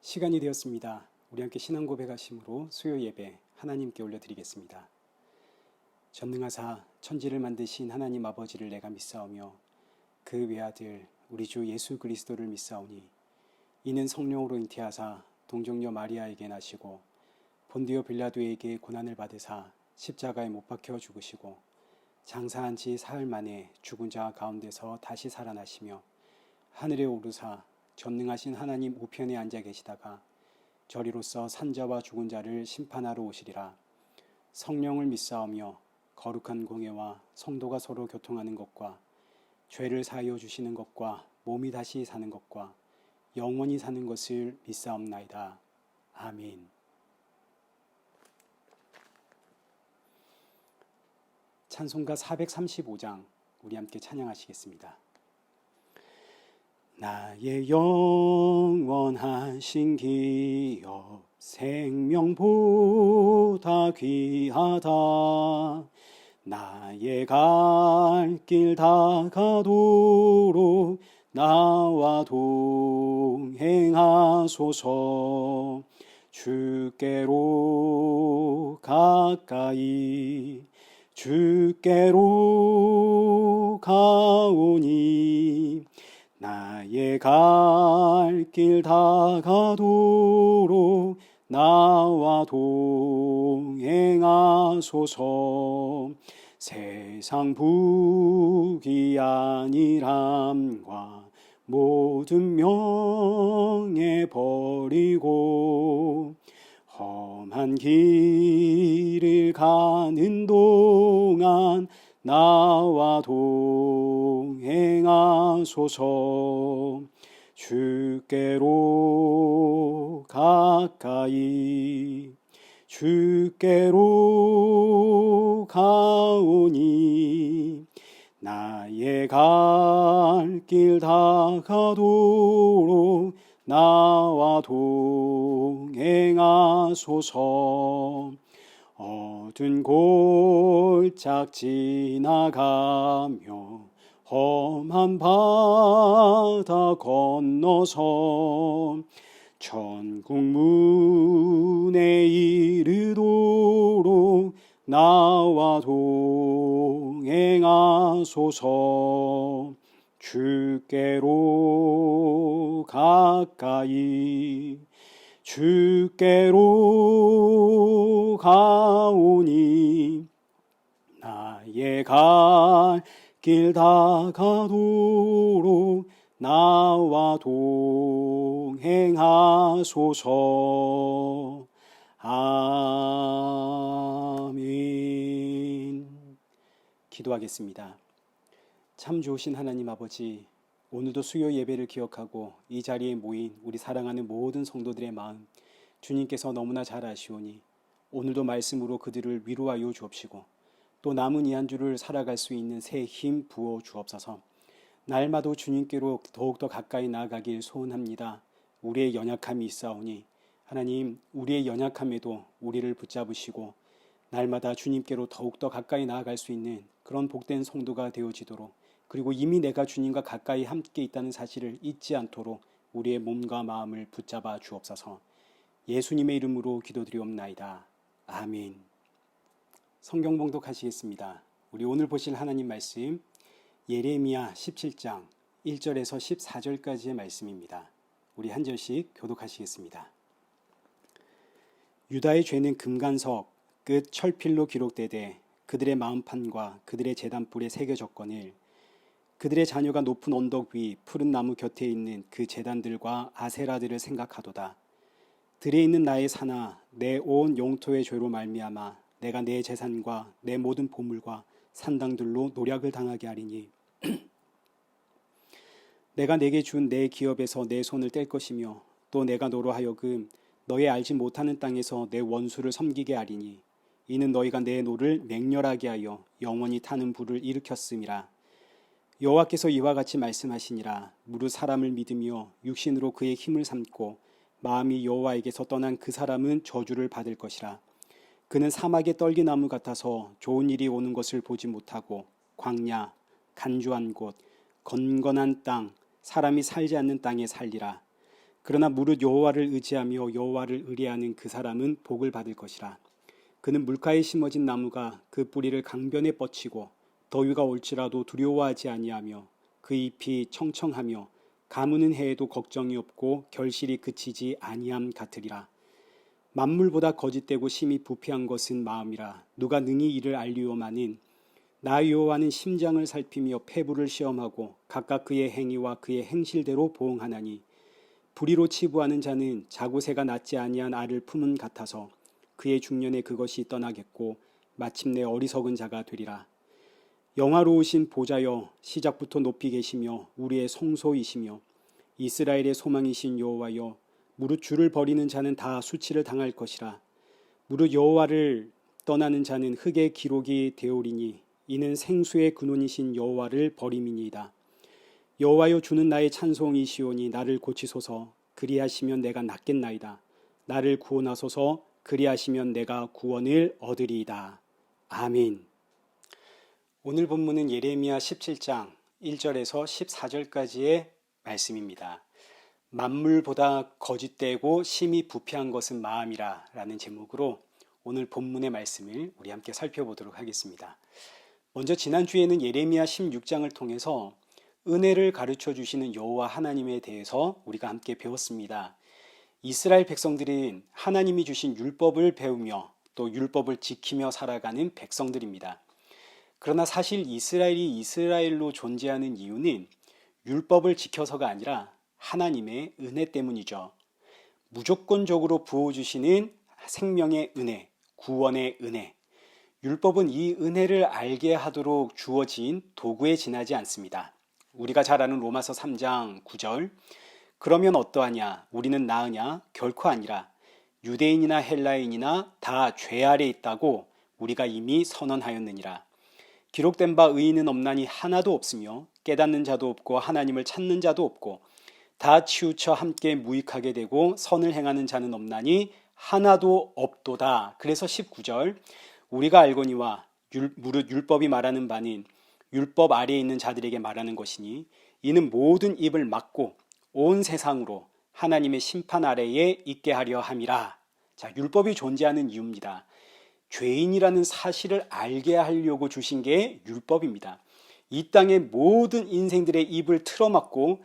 시간이 되었습니다. 우리 함께 신앙 고백하심으로 수요 예배 하나님께 올려드리겠습니다. 전능하사 천지를 만드신 하나님 아버지를 내가 믿사오며 그 외아들 우리 주 예수 그리스도를 믿사오니 이는 성령으로 잉태하사 동정녀 마리아에게 나시고 본디오 빌라도에게 고난을 받으사 십자가에 못 박혀 죽으시고 장사한 지 사흘 만에 죽은 자 가운데서 다시 살아나시며 하늘에 오르사 전능하신 하나님 우편에 앉아 계시다가 저리로서 산자와 죽은 자를 심판하러 오시리라. 성령을 믿사오며 거룩한 공예와 성도가 서로 교통하는 것과 죄를 사하여 주시는 것과 몸이 다시 사는 것과 영원히 사는 것을 믿사옵나이다. 아멘. 찬송가 435장 우리 함께 찬양하시겠습니다. 나의 영원하신 기업 생명보다 귀하다. 나의 갈 길 다가도록 나와 동행하소서. 주께로 가까이 주께로 가오니 나의 갈 길 다가도록 나와 동행하소서. 세상 부귀안일함과 모든 명예 버리고 험한 길을 가는 동안 나와 동행하소서. 주께로 가까이 주께로 가오니 나의 갈 길 다가도록 나와 동행하소서. 어두운 골짝 지나가며 험한 바다 건너서 천국 문에 이르도록 나와 동행하소서. 주께로 가까이 주께로 가오니 나의 갈 길 다가도록 나와 동행하소서. 아멘. 기도하겠습니다. 참 좋으신 하나님 아버지, 오늘도 수요 예배를 기억하고 이 자리에 모인 우리 사랑하는 모든 성도들의 마음 주님께서 너무나 잘 아시오니 오늘도 말씀으로 그들을 위로하여 주옵시고 또 남은 이 한 주를 살아갈 수 있는 새 힘 부어 주옵소서. 날마다 주님께로 더욱더 가까이 나아가길 소원합니다. 우리의 연약함이 있사오니 하나님, 우리의 연약함에도 우리를 붙잡으시고 날마다 주님께로 더욱더 가까이 나아갈 수 있는 그런 복된 성도가 되어지도록, 그리고 이미 내가 주님과 가까이 함께 있다는 사실을 잊지 않도록 우리의 몸과 마음을 붙잡아 주옵소서. 예수님의 이름으로 기도드리옵나이다. 아멘. 성경 봉독하시겠습니다. 우리 오늘 보실 하나님 말씀 예레미야 17장 1절에서 14절까지의 말씀입니다. 우리 한 절씩 교독하시겠습니다. 유다의 죄는 금간석 끝 철필로 기록되되 그들의 마음판과 그들의 제단불에 새겨졌거늘 그들의 자녀가 높은 언덕 위 푸른 나무 곁에 있는 그 제단들과 아세라들을 생각하도다. 들에 있는 나의 산아, 내 온 영토의 죄로 말미암아 내가 내 재산과 내 모든 보물과 산당들로 노략을 당하게 하리니 내가 내게 준 내 기업에서 내 손을 뗄 것이며 또 내가 너로 하여금 너의 알지 못하는 땅에서 내 원수를 섬기게 하리니 이는 너희가 내 노를 맹렬하게 하여 영원히 타는 불을 일으켰음이라. 여호와께서 이와 같이 말씀하시니라. 무릇 사람을 믿으며 육신으로 그의 힘을 삼고 마음이 여호와에게서 떠난 그 사람은 저주를 받을 것이라. 그는 사막의 떨기나무 같아서 좋은 일이 오는 것을 보지 못하고 광야, 간주한 곳, 건건한 땅, 사람이 살지 않는 땅에 살리라. 그러나 무릇 여호와를 의지하며 여호와를 의뢰하는 그 사람은 복을 받을 것이라. 그는 물가에 심어진 나무가 그 뿌리를 강변에 뻗치고 더위가 올지라도 두려워하지 아니하며 그 잎이 청청하며 가무는 해에도 걱정이 없고 결실이 그치지 아니함 같으리라. 만물보다 거짓되고 심히 부패한 것은 마음이라. 누가 능히 이를 알리오마는 나 여호와는 심장을 살피며 폐부를 시험하고 각각 그의 행위와 그의 행실대로 보응하나니 불의로 치부하는 자는 자구새가 낳지 아니한 알을 품은 같아서 그의 중년에 그것이 떠나겠고 마침내 어리석은 자가 되리라. 영화로우신 보좌여 시작부터 높이 계시며 우리의 성소이시며 이스라엘의 소망이신 여호와여 무릇 주를 버리는 자는 다 수치를 당할 것이라. 무릇 여호와를 떠나는 자는 흙의 기록이 되오리니 이는 생수의 근원이신 여호와를 버림이니이다. 여호와여 주는 나의 찬송이시오니 나를 고치소서. 그리하시면 내가 낫겠나이다. 나를 구원하소서. 그리하시면 내가 구원을 얻으리이다. 아멘. 오늘 본문은 예레미야 17장 1절에서 14절까지의 말씀입니다. 만물보다 거짓되고 심히 부패한 것은 마음이라 라는 제목으로 오늘 본문의 말씀을 우리 함께 살펴보도록 하겠습니다. 먼저 지난주에는 예레미야 16장을 통해서 은혜를 가르쳐 주시는 여호와 하나님에 대해서 우리가 함께 배웠습니다. 이스라엘 백성들은 하나님이 주신 율법을 배우며 또 율법을 지키며 살아가는 백성들입니다. 그러나 사실 이스라엘이 이스라엘로 존재하는 이유는 율법을 지켜서가 아니라 하나님의 은혜 때문이죠. 무조건적으로 부어주시는 생명의 은혜, 구원의 은혜. 율법은 이 은혜를 알게 하도록 주어진 도구에 지나지 않습니다. 우리가 잘 아는 로마서 3장 9절. 그러면 어떠하냐? 우리는 나으냐? 결코 아니라. 유대인이나 헬라인이나 다 죄 아래 있다고 우리가 이미 선언하였느니라. 기록된 바 의인은 없나니 하나도 없으며 깨닫는 자도 없고 하나님을 찾는 자도 없고 다 치우쳐 함께 무익하게 되고 선을 행하는 자는 없나니 하나도 없도다. 그래서 19절. 우리가 알거니와 무릇 율법이 말하는 바는 율법 아래에 있는 자들에게 말하는 것이니 이는 모든 입을 막고 온 세상으로 하나님의 심판 아래에 있게 하려 함이라. 자, 율법이 존재하는 이유입니다. 죄인이라는 사실을 알게 하려고 주신 게 율법입니다. 이 땅의 모든 인생들의 입을 틀어막고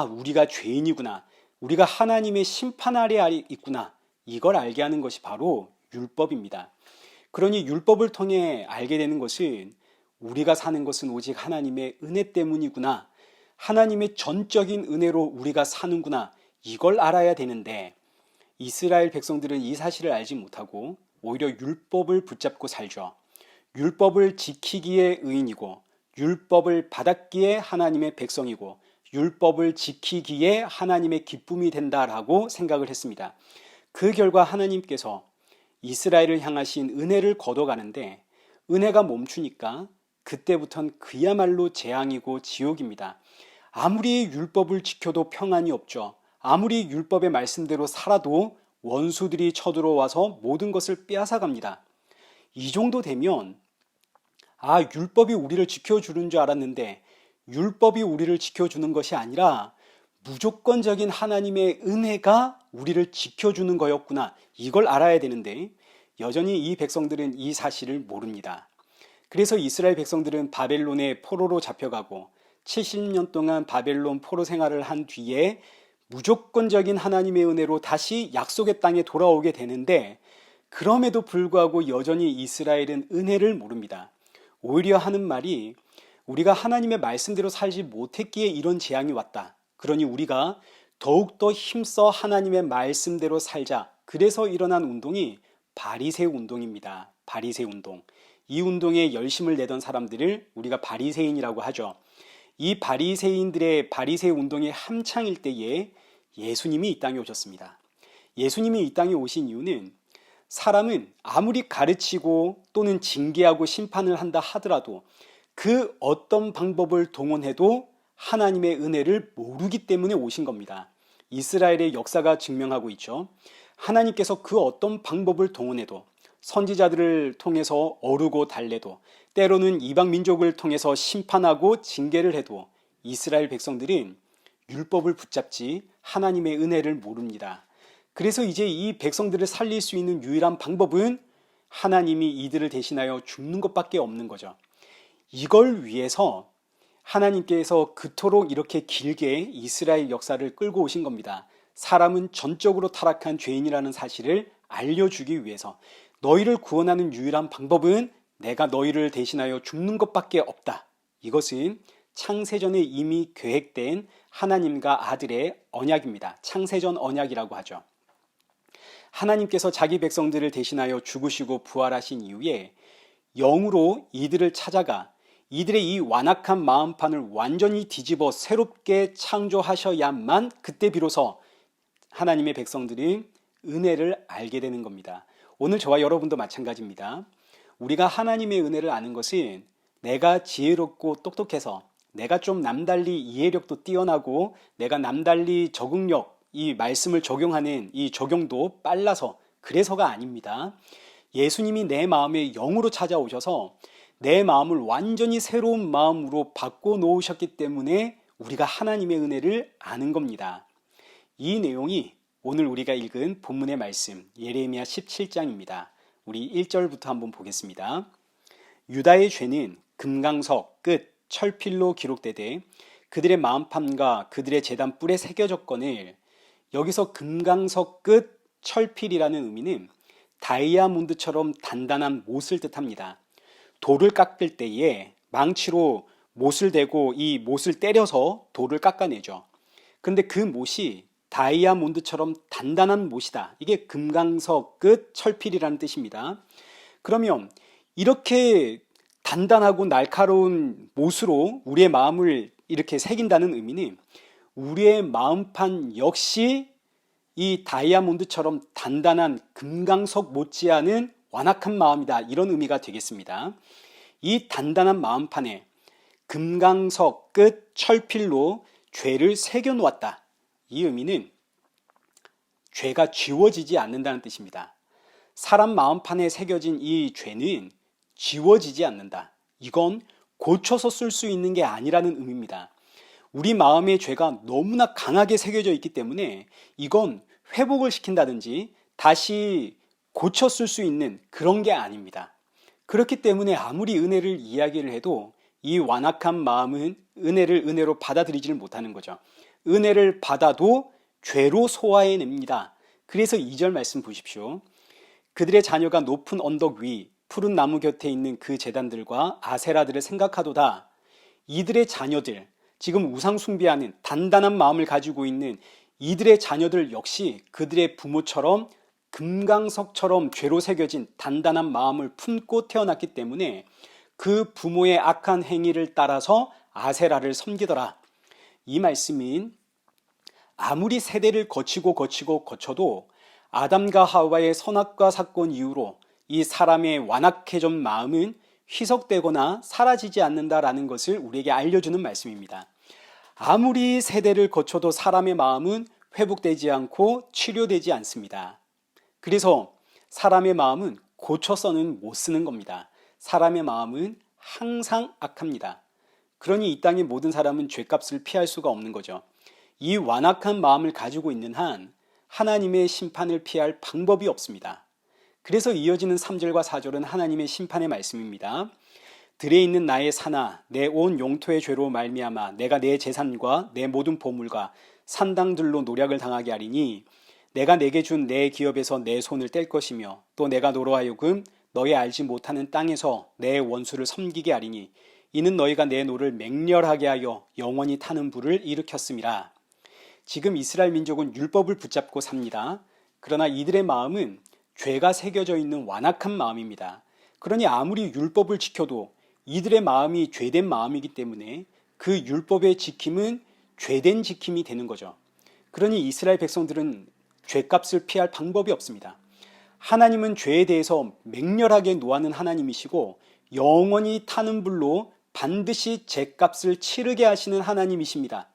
우리가 죄인이구나. 우리가 하나님의 심판 아래 있구나. 이걸 알게 하는 것이 바로 율법입니다. 그러니 율법을 통해 알게 되는 것은 우리가 사는 것은 오직 하나님의 은혜 때문이구나. 하나님의 전적인 은혜로 우리가 사는구나. 이걸 알아야 되는데 이스라엘 백성들은 이 사실을 알지 못하고 오히려 율법을 붙잡고 살죠. 율법을 지키기에 의인이고 율법을 받았기에 하나님의 백성이고 율법을 지키기에 하나님의 기쁨이 된다라고 생각을 했습니다. 그 결과 하나님께서 이스라엘을 향하신 은혜를 거둬가는데 은혜가 멈추니까 그때부터는 그야말로 재앙이고 지옥입니다. 아무리 율법을 지켜도 평안이 없죠. 아무리 율법의 말씀대로 살아도 원수들이 쳐들어와서 모든 것을 빼앗아갑니다. 이 정도 되면 율법이 우리를 지켜주는 줄 알았는데 율법이 우리를 지켜주는 것이 아니라 무조건적인 하나님의 은혜가 우리를 지켜주는 거였구나. 이걸 알아야 되는데 여전히 이 백성들은 이 사실을 모릅니다. 그래서 이스라엘 백성들은 바벨론의 포로로 잡혀가고 70년 동안 바벨론 포로 생활을 한 뒤에 무조건적인 하나님의 은혜로 다시 약속의 땅에 돌아오게 되는데 그럼에도 불구하고 여전히 이스라엘은 은혜를 모릅니다. 오히려 하는 말이 우리가 하나님의 말씀대로 살지 못했기에 이런 재앙이 왔다. 그러니 우리가 더욱더 힘써 하나님의 말씀대로 살자. 그래서 일어난 운동이 바리새우 운동입니다. 바리새우 운동. 이 운동에 열심을 내던 사람들을 우리가 바리새인이라고 하죠. 이 바리새인들의 바리새우 운동의 한창일 때에 예수님이 이 땅에 오셨습니다. 예수님이 이 땅에 오신 이유는 사람은 아무리 가르치고 또는 징계하고 심판을 한다 하더라도 그 어떤 방법을 동원해도 하나님의 은혜를 모르기 때문에 오신 겁니다. 이스라엘의 역사가 증명하고 있죠. 하나님께서 그 어떤 방법을 동원해도 선지자들을 통해서 어르고 달래도 때로는 이방 민족을 통해서 심판하고 징계를 해도 이스라엘 백성들은 율법을 붙잡지 하나님의 은혜를 모릅니다. 그래서 이제 이 백성들을 살릴 수 있는 유일한 방법은 하나님이 이들을 대신하여 죽는 것밖에 없는 거죠. 이걸 위해서 하나님께서 그토록 이렇게 길게 이스라엘 역사를 끌고 오신 겁니다. 사람은 전적으로 타락한 죄인이라는 사실을 알려주기 위해서 너희를 구원하는 유일한 방법은 내가 너희를 대신하여 죽는 것밖에 없다. 이것은 창세전에 이미 계획된 하나님과 아들의 언약입니다. 창세전 언약이라고 하죠. 하나님께서 자기 백성들을 대신하여 죽으시고 부활하신 이후에 영으로 이들을 찾아가 이들의 이 완악한 마음판을 완전히 뒤집어 새롭게 창조하셔야만 그때 비로소 하나님의 백성들이 은혜를 알게 되는 겁니다. 오늘 저와 여러분도 마찬가지입니다. 우리가 하나님의 은혜를 아는 것은 내가 지혜롭고 똑똑해서 내가 좀 남달리 이해력도 뛰어나고 내가 남달리 적응력, 이 말씀을 적용하는 이 적용도 빨라서 그래서가 아닙니다. 예수님이 내 마음에 영으로 찾아오셔서 내 마음을 완전히 새로운 마음으로 바꿔놓으셨기 때문에 우리가 하나님의 은혜를 아는 겁니다. 이 내용이 오늘 우리가 읽은 본문의 말씀 예레미야 17장입니다. 우리 1절부터 한번 보겠습니다. 유다의 죄는 금강석 끝 철필로 기록되되 그들의 마음판과 그들의 제단 뿔에 새겨졌거늘. 여기서 금강석 끝 철필이라는 의미는 다이아몬드처럼 단단한 못을 뜻합니다. 돌을 깎을 때에 망치로 못을 대고 이 못을 때려서 돌을 깎아내죠. 그런데 그 못이 다이아몬드처럼 단단한 못이다. 이게 금강석 끝 철필이라는 뜻입니다. 그러면 이렇게 단단하고 날카로운 못으로 우리의 마음을 이렇게 새긴다는 의미는 우리의 마음판 역시 이 다이아몬드처럼 단단한 금강석 못지않은 완악한 마음이다. 이런 의미가 되겠습니다. 이 단단한 마음판에 금강석 끝 철필로 죄를 새겨놓았다. 이 의미는 죄가 지워지지 않는다는 뜻입니다. 사람 마음판에 새겨진 이 죄는 지워지지 않는다. 이건 고쳐서 쓸 수 있는 게 아니라는 의미입니다. 우리 마음의 죄가 너무나 강하게 새겨져 있기 때문에 이건 회복을 시킨다든지 다시 고쳐 쓸 수 있는 그런 게 아닙니다. 그렇기 때문에 아무리 은혜를 이야기를 해도 이 완악한 마음은 은혜를 은혜로 받아들이지를 못하는 거죠. 은혜를 받아도 죄로 소화해냅니다. 그래서 2절 말씀 보십시오. 그들의 자녀가 높은 언덕 위 푸른 나무 곁에 있는 그 제단들과 아세라들을 생각하도다. 이들의 자녀들, 지금 우상 숭배하는 단단한 마음을 가지고 있는 이들의 자녀들 역시 그들의 부모처럼 금강석처럼 죄로 새겨진 단단한 마음을 품고 태어났기 때문에 그 부모의 악한 행위를 따라서 아세라를 섬기더라. 이 말씀은 아무리 세대를 거쳐도 아담과 하와의 선악과 사건 이후로 이 사람의 완악해진 마음은 희석되거나 사라지지 않는다라는 것을 우리에게 알려주는 말씀입니다. 아무리 세대를 거쳐도 사람의 마음은 회복되지 않고 치료되지 않습니다. 그래서 사람의 마음은 고쳐서는 못 쓰는 겁니다. 사람의 마음은 항상 악합니다. 그러니 이 땅의 모든 사람은 죄값을 피할 수가 없는 거죠. 이 완악한 마음을 가지고 있는 한 하나님의 심판을 피할 방법이 없습니다. 그래서 이어지는 3절과 4절은 하나님의 심판의 말씀입니다. 들에 있는 나의 산아 내 온 영토의 죄로 말미암아 내가 내 재산과 내 모든 보물과 산당들로 노략을 당하게 하리니 내가 내게 준 내 기업에서 내 손을 뗄 것이며 또 내가 너로 하여금 너의 알지 못하는 땅에서 내 원수를 섬기게 하리니 이는 너희가 내 노를 맹렬하게 하여 영원히 타는 불을 일으켰음이라. 지금 이스라엘 민족은 율법을 붙잡고 삽니다. 그러나 이들의 마음은 죄가 새겨져 있는 완악한 마음입니다. 그러니 아무리 율법을 지켜도 이들의 마음이 죄된 마음이기 때문에 그 율법의 지킴은 죄된 지킴이 되는 거죠. 그러니 이스라엘 백성들은 죄값을 피할 방법이 없습니다. 하나님은 죄에 대해서 맹렬하게 노하는 하나님이시고 영원히 타는 불로 반드시 죄값을 치르게 하시는 하나님이십니다.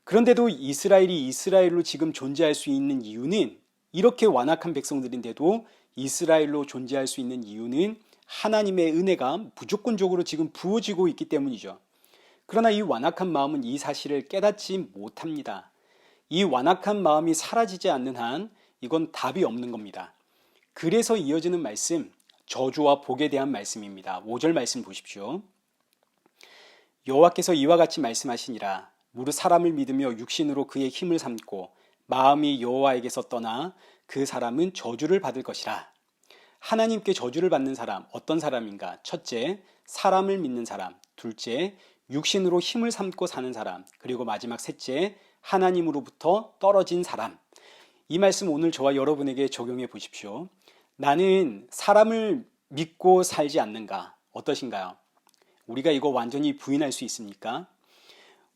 그런데도 이스라엘이 이스라엘로 지금 존재할 수 있는 이유는 이렇게 완악한 백성들인데도 이스라엘로 존재할 수 있는 이유는 하나님의 은혜가 무조건적으로 지금 부어지고 있기 때문이죠. 그러나 이 완악한 마음은 이 사실을 깨닫지 못합니다. 이 완악한 마음이 사라지지 않는 한 이건 답이 없는 겁니다. 그래서 이어지는 말씀, 저주와 복에 대한 말씀입니다. 5절 말씀 보십시오. 여호와께서 이와 같이 말씀하시니라. 무릇 사람을 믿으며 육신으로 그의 힘을 삼고 마음이 여호와에게서 떠나 그 사람은 저주를 받을 것이라. 하나님께 저주를 받는 사람, 어떤 사람인가? 첫째, 사람을 믿는 사람. 둘째, 육신으로 힘을 삼고 사는 사람. 그리고 마지막 셋째, 하나님으로부터 떨어진 사람. 이 말씀 오늘 저와 여러분에게 적용해 보십시오. 나는 사람을 믿고 살지 않는가? 어떠신가요? 우리가 이거 완전히 부인할 수 있습니까?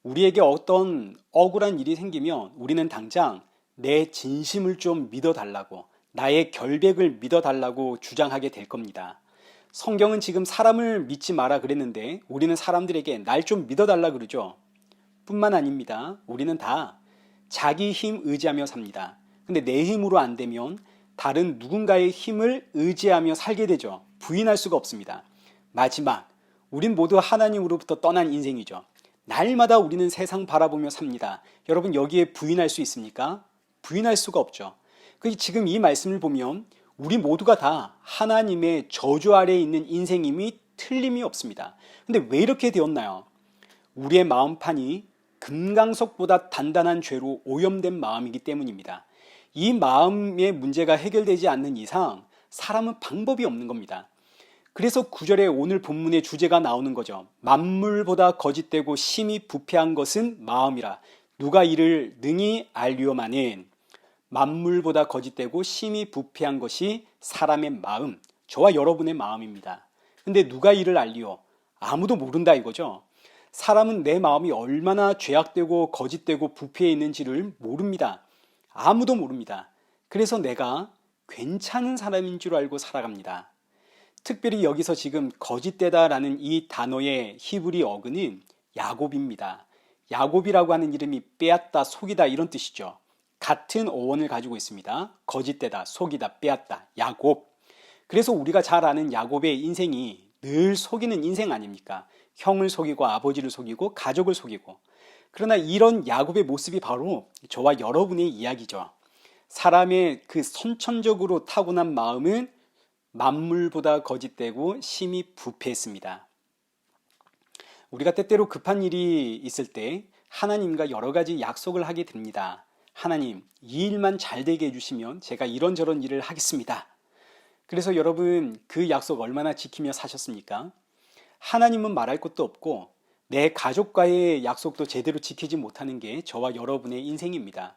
우리에게 어떤 억울한 일이 생기면 우리는 당장 내 진심을 좀 믿어달라고, 나의 결백을 믿어달라고 주장하게 될 겁니다. 성경은 지금 사람을 믿지 마라 그랬는데 우리는 사람들에게 날 좀 믿어달라 그러죠. 뿐만 아닙니다. 우리는 다 자기 힘 의지하며 삽니다. 근데 내 힘으로 안 되면 다른 누군가의 힘을 의지하며 살게 되죠. 부인할 수가 없습니다. 마지막, 우린 모두 하나님으로부터 떠난 인생이죠. 날마다 우리는 세상 바라보며 삽니다. 여러분 여기에 부인할 수 있습니까? 부인할 수가 없죠. 지금 이 말씀을 보면 우리 모두가 다 하나님의 저주 아래에 있는 인생임이 틀림이 없습니다. 근데 왜 이렇게 되었나요? 우리의 마음판이 금강석보다 단단한 죄로 오염된 마음이기 때문입니다. 이 마음의 문제가 해결되지 않는 이상 사람은 방법이 없는 겁니다. 그래서 9절에 오늘 본문의 주제가 나오는 거죠. 만물보다 거짓되고 심히 부패한 것은 마음이라. 누가 이를 능히 알리오마는. 만물보다 거짓되고 심히 부패한 것이 사람의 마음, 저와 여러분의 마음입니다. 근데 누가 이를 알리오? 아무도 모른다 이거죠. 사람은 내 마음이 얼마나 죄악되고 거짓되고 부패해 있는지를 모릅니다. 아무도 모릅니다. 그래서 내가 괜찮은 사람인 줄 알고 살아갑니다. 특별히 여기서 지금 거짓되다라는 이 단어의 히브리 어근은 야곱입니다. 야곱이라고 하는 이름이 빼앗다, 속이다 이런 뜻이죠. 같은 어원을 가지고 있습니다. 거짓되다, 속이다, 빼앗다, 야곱. 그래서 우리가 잘 아는 야곱의 인생이 늘 속이는 인생 아닙니까? 형을 속이고 아버지를 속이고 가족을 속이고. 그러나 이런 야곱의 모습이 바로 저와 여러분의 이야기죠. 사람의 그 선천적으로 타고난 마음은 만물보다 거짓되고 심히 부패했습니다. 우리가 때때로 급한 일이 있을 때 하나님과 여러 가지 약속을 하게 됩니다. 하나님, 이 일만 잘 되게 해주시면 제가 이런저런 일을 하겠습니다. 그래서 여러분 그 약속 얼마나 지키며 사셨습니까? 하나님은 말할 것도 없고 내 가족과의 약속도 제대로 지키지 못하는 게 저와 여러분의 인생입니다.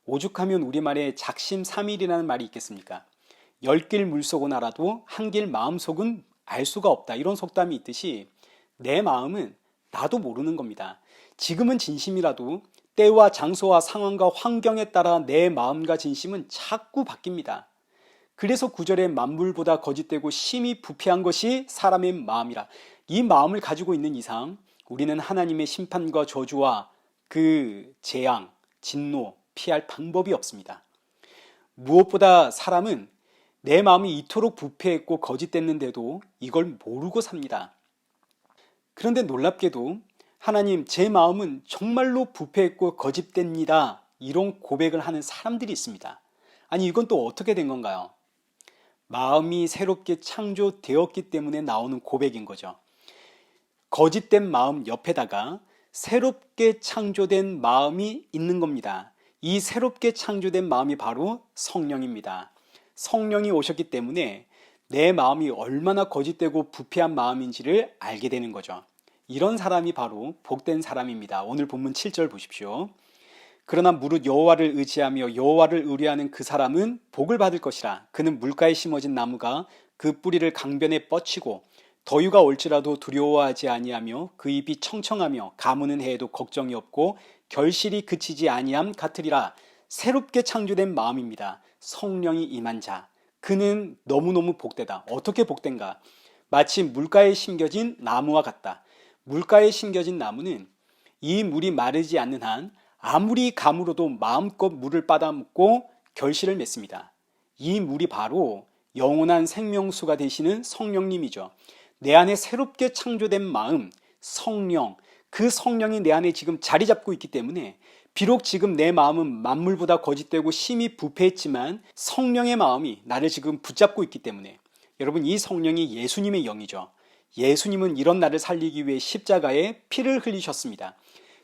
오죽하면 우리말에 작심삼일이라는 말이 있겠습니까? 10길 물속은 알아도 한 길 마음속은 알 수가 없다. 이런 속담이 있듯이 내 마음은 나도 모르는 겁니다. 지금은 진심이라도 때와 장소와 상황과 환경에 따라 내 마음과 진심은 자꾸 바뀝니다. 그래서 9절에 만물보다 거짓되고 심히 부패한 것이 사람의 마음이라. 이 마음을 가지고 있는 이상 우리는 하나님의 심판과 저주와 그 재앙, 진노 피할 방법이 없습니다. 무엇보다 사람은 내 마음이 이토록 부패했고 거짓됐는데도 이걸 모르고 삽니다. 그런데 놀랍게도 하나님, 제 마음은 정말로 부패했고 거짓됩니다. 이런 고백을 하는 사람들이 있습니다. 아니 이건 또 어떻게 된 건가요? 마음이 새롭게 창조되었기 때문에 나오는 고백인 거죠. 거짓된 마음 옆에다가 새롭게 창조된 마음이 있는 겁니다. 이 새롭게 창조된 마음이 바로 성령입니다. 성령이 오셨기 때문에 내 마음이 얼마나 거짓되고 부패한 마음인지를 알게 되는 거죠. 이런 사람이 바로 복된 사람입니다. 오늘 본문 7절 보십시오. 그러나 무릇 여호와를 의지하며 여호와를 의뢰하는 그 사람은 복을 받을 것이라. 그는 물가에 심어진 나무가 그 뿌리를 강변에 뻗치고 더위가 올지라도 두려워하지 아니하며 그 잎이 청청하며 가무는 해에도 걱정이 없고 결실이 그치지 아니함 같으리라. 새롭게 창조된 마음입니다. 성령이 임한 자. 그는 너무너무 복되다. 어떻게 복된가? 마치 물가에 심겨진 나무와 같다. 물가에 심겨진 나무는 이 물이 마르지 않는 한 아무리 가물어도 마음껏 물을 받아먹고 결실을 맺습니다. 이 물이 바로 영원한 생명수가 되시는 성령님이죠. 내 안에 새롭게 창조된 마음, 성령, 그 성령이 내 안에 지금 자리 잡고 있기 때문에 비록 지금 내 마음은 만물보다 거짓되고 심히 부패했지만 성령의 마음이 나를 지금 붙잡고 있기 때문에, 여러분, 이 성령이 예수님의 영이죠. 예수님은 이런 나를 살리기 위해 십자가에 피를 흘리셨습니다.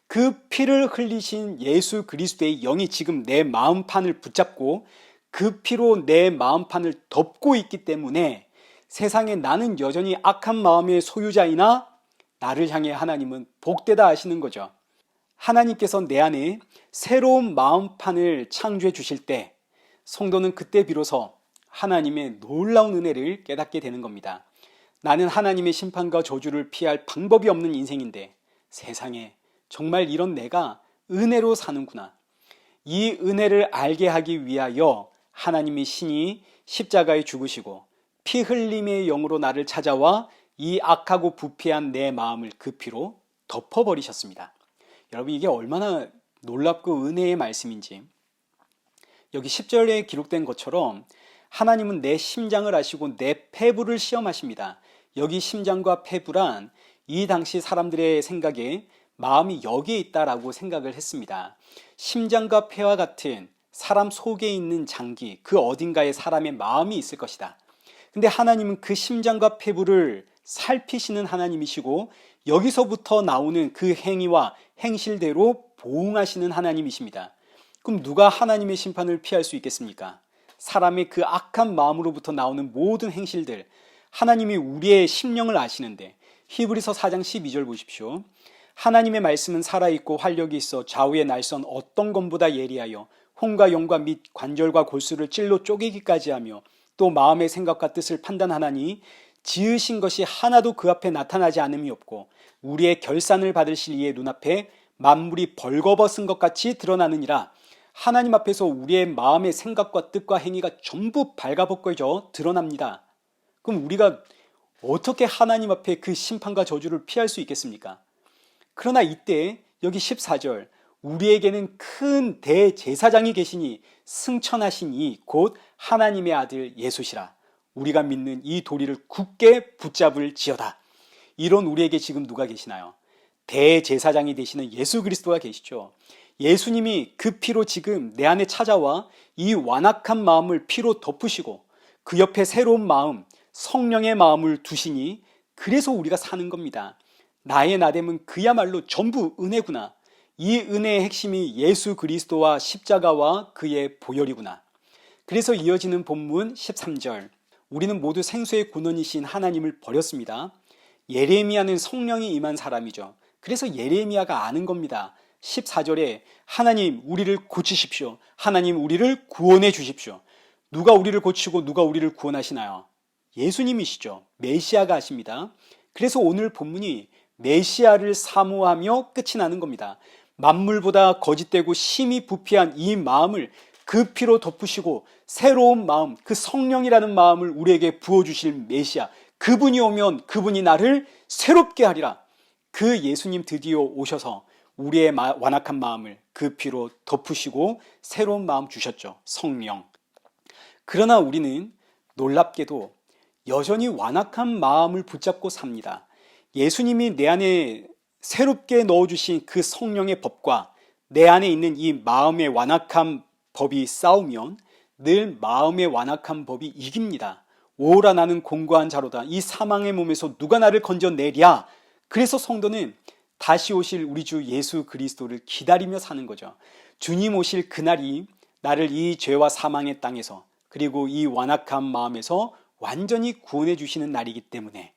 그 피를 흘리신 예수 그리스도의 영이 지금 내 마음판을 붙잡고 그 피로 내 마음판을 덮고 있기 때문에 세상에 나는 여전히 악한 마음의 소유자이나 나를 향해 하나님은 복되다 하시는 거죠. 하나님께서 내 안에 새로운 마음판을 창조해 주실 때 성도는 그때 비로소 하나님의 놀라운 은혜를 깨닫게 되는 겁니다. 나는 하나님의 심판과 저주를 피할 방법이 없는 인생인데 세상에 정말 이런 내가 은혜로 사는구나. 이 은혜를 알게 하기 위하여 하나님의 신이 십자가에 죽으시고 피 흘림의 영으로 나를 찾아와 이 악하고 부패한 내 마음을 그 피로 덮어버리셨습니다. 여러분, 이게 얼마나 놀랍고 은혜의 말씀인지. 여기 10절에 기록된 것처럼 하나님은 내 심장을 아시고 내 폐부를 시험하십니다. 여기 심장과 폐부란 이 당시 사람들의 생각에 마음이 여기에 있다라고 생각을 했습니다. 심장과 폐와 같은 사람 속에 있는 장기, 그 어딘가에 사람의 마음이 있을 것이다. 근데 하나님은 그 심장과 폐부를 살피시는 하나님이시고 여기서부터 나오는 그 행위와 행실대로 보응하시는 하나님이십니다. 그럼 누가 하나님의 심판을 피할 수 있겠습니까? 사람의 그 악한 마음으로부터 나오는 모든 행실들, 하나님이 우리의 심령을 아시는데 히브리서 4장 12절 보십시오. 하나님의 말씀은 살아있고 활력이 있어 좌우의 날선 어떤 것보다 예리하여 혼과 영과 및 관절과 골수를 찔러 쪼개기까지 하며 또 마음의 생각과 뜻을 판단하나니 지으신 것이 하나도 그 앞에 나타나지 않음이 없고 우리의 결산을 받으실 이의 눈앞에 만물이 벌거벗은 것 같이 드러나느니라. 하나님 앞에서 우리의 마음의 생각과 뜻과 행위가 전부 발가벗겨져 드러납니다. 그럼 우리가 어떻게 하나님 앞에 그 심판과 저주를 피할 수 있겠습니까? 그러나 이때 여기 14절, 우리에게는 큰 대제사장이 계시니 승천하신 이 곧 하나님의 아들 예수시라. 우리가 믿는 이 도리를 굳게 붙잡을 지어다. 이런 우리에게 지금 누가 계시나요? 대제사장이 되시는 예수 그리스도가 계시죠. 예수님이 그 피로 지금 내 안에 찾아와 이 완악한 마음을 피로 덮으시고 그 옆에 새로운 마음, 성령의 마음을 두시니 그래서 우리가 사는 겁니다. 나의 나됨은 그야말로 전부 은혜구나. 이 은혜의 핵심이 예수 그리스도와 십자가와 그의 보혈이구나. 그래서 이어지는 본문 13절, 우리는 모두 생수의 근원이신 하나님을 버렸습니다. 예레미야는 성령이 임한 사람이죠. 그래서 예레미야가 아는 겁니다. 14절에 하나님 우리를 고치십시오. 하나님 우리를 구원해 주십시오. 누가 우리를 고치고 누가 우리를 구원하시나요? 예수님이시죠. 메시아가 하십니다. 그래서 오늘 본문이 메시아를 사모하며 끝이 나는 겁니다. 만물보다 거짓되고 심히 부패한 이 마음을 그 피로 덮으시고 새로운 마음, 그 성령이라는 마음을 우리에게 부어주실 메시아, 그분이 오면 그분이 나를 새롭게 하리라. 그 예수님 드디어 오셔서 우리의 완악한 마음을 그 피로 덮으시고 새로운 마음 주셨죠. 성령. 그러나 우리는 놀랍게도 여전히 완악한 마음을 붙잡고 삽니다. 예수님이 내 안에 새롭게 넣어주신 그 성령의 법과 내 안에 있는 이 마음의 완악한 법이 싸우면 늘 마음의 완악한 법이 이깁니다. 오라 나는 공고한 자로다. 이 사망의 몸에서 누가 나를 건져내랴. 그래서 성도는 다시 오실 우리 주 예수 그리스도를 기다리며 사는 거죠. 주님 오실 그날이 나를 이 죄와 사망의 땅에서 그리고 이 완악한 마음에서 완전히 구원해 주시는 날이기 때문에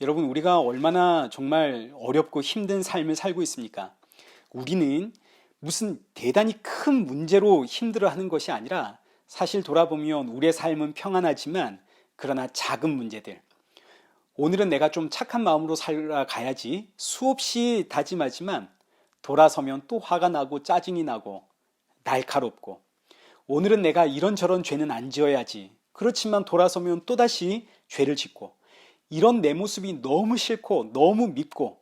여러분, 우리가 얼마나 정말 어렵고 힘든 삶을 살고 있습니까? 우리는 무슨 대단히 큰 문제로 힘들어하는 것이 아니라 사실 돌아보면 우리의 삶은 평안하지만 그러나 작은 문제들, 오늘은 내가 좀 착한 마음으로 살아가야지 수없이 다짐하지만 돌아서면 또 화가 나고 짜증이 나고 날카롭고, 오늘은 내가 이런저런 죄는 안 지어야지, 그렇지만 돌아서면 또다시 죄를 짓고, 이런 내 모습이 너무 싫고 너무 밉고,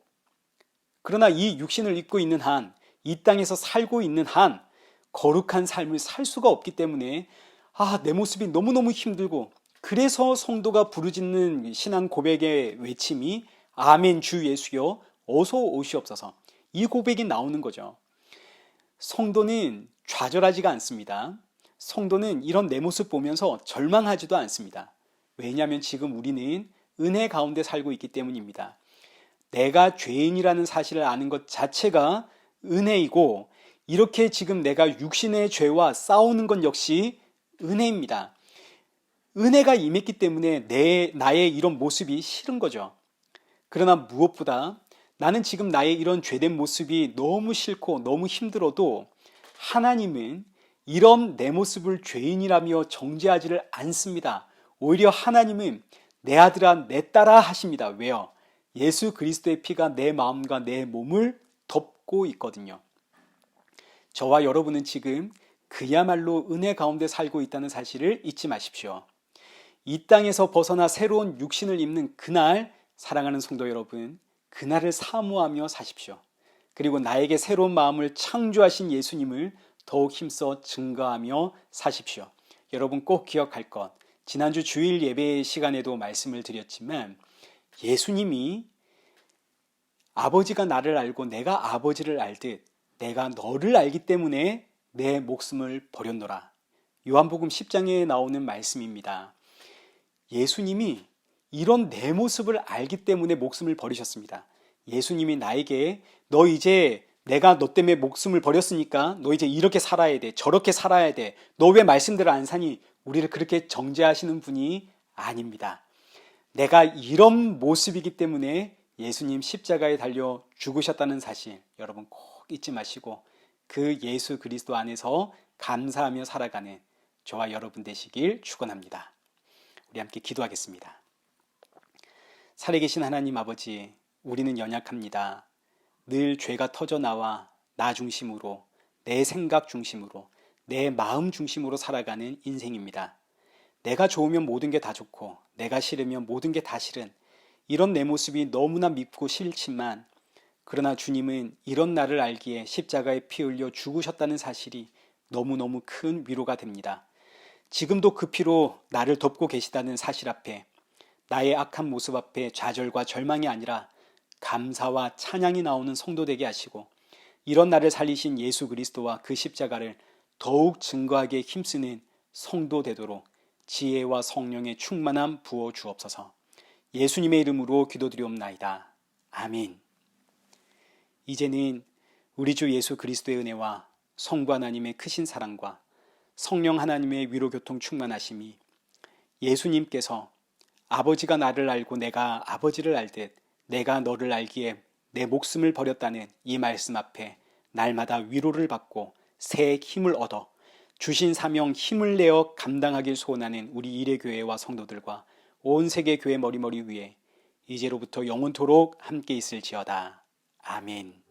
그러나 이 육신을 입고 있는 한, 이 땅에서 살고 있는 한 거룩한 삶을 살 수가 없기 때문에 내 모습이 너무너무 힘들고, 그래서 성도가 부르짖는 신앙 고백의 외침이 아멘 주 예수여 어서 오시옵소서, 이 고백이 나오는 거죠. 성도는 좌절하지가 않습니다. 성도는 이런 내 모습 보면서 절망하지도 않습니다. 왜냐하면 지금 우리는 은혜 가운데 살고 있기 때문입니다. 내가 죄인이라는 사실을 아는 것 자체가 은혜이고, 이렇게 지금 내가 육신의 죄와 싸우는 것 역시 은혜입니다. 은혜가 임했기 때문에 나의 이런 모습이 싫은 거죠. 그러나 무엇보다 나는 지금 나의 이런 죄된 모습이 너무 싫고 너무 힘들어도 하나님은 이런 내 모습을 죄인이라며 정죄하지를 않습니다. 오히려 하나님은 내 아들아 내 딸아 하십니다. 왜요? 예수 그리스도의 피가 내 마음과 내 몸을 덮고 있거든요. 저와 여러분은 지금 그야말로 은혜 가운데 살고 있다는 사실을 잊지 마십시오. 이 땅에서 벗어나 새로운 육신을 입는 그날, 사랑하는 성도 여러분, 그날을 사모하며 사십시오. 그리고 나에게 새로운 마음을 창조하신 예수님을 더욱 힘써 증거하며 사십시오. 여러분 꼭 기억할 것, 지난주 주일 예배 시간에도 말씀을 드렸지만 예수님이 아버지가 나를 알고 내가 아버지를 알듯 내가 너를 알기 때문에 내 목숨을 버렸노라. 요한복음 10장에 나오는 말씀입니다. 예수님이 이런 내 모습을 알기 때문에 목숨을 버리셨습니다. 예수님이 나에게 너 이제 내가 너 때문에 목숨을 버렸으니까 너 이제 이렇게 살아야 돼, 저렇게 살아야 돼, 너 왜 말씀대로 안 사니? 우리를 그렇게 정죄하시는 분이 아닙니다. 내가 이런 모습이기 때문에 예수님 십자가에 달려 죽으셨다는 사실 여러분 꼭 잊지 마시고 그 예수 그리스도 안에서 감사하며 살아가는 저와 여러분 되시길 축원합니다. 우리 함께 기도하겠습니다. 살아계신 하나님 아버지, 우리는 연약합니다. 늘 죄가 터져 나와 나 중심으로, 내 생각 중심으로, 내 마음 중심으로 살아가는 인생입니다. 내가 좋으면 모든 게 다 좋고 내가 싫으면 모든 게 다 싫은 이런 내 모습이 너무나 밉고 싫지만, 그러나 주님은 이런 나를 알기에 십자가에 피 흘려 죽으셨다는 사실이 너무너무 큰 위로가 됩니다. 지금도 그 피로 나를 덮고 계시다는 사실 앞에, 나의 악한 모습 앞에 좌절과 절망이 아니라 감사와 찬양이 나오는 성도 되게 하시고, 이런 나를 살리신 예수 그리스도와 그 십자가를 더욱 증거하게 힘쓰는 성도 되도록 지혜와 성령의 충만함 부어 주옵소서. 예수님의 이름으로 기도드리옵나이다. 아멘. 이제는 우리 주 예수 그리스도의 은혜와 성부 하나님의 크신 사랑과 성령 하나님의 위로교통 충만하심이, 예수님께서 아버지가 나를 알고 내가 아버지를 알듯 내가 너를 알기에 내 목숨을 버렸다는 이 말씀 앞에 날마다 위로를 받고 새 힘을 얻어 주신 사명 힘을 내어 감당하길 소원하는 우리 이레교회와 성도들과 온 세계 교회 머리머리 위에 이제로부터 영원토록 함께 있을지어다. 아멘.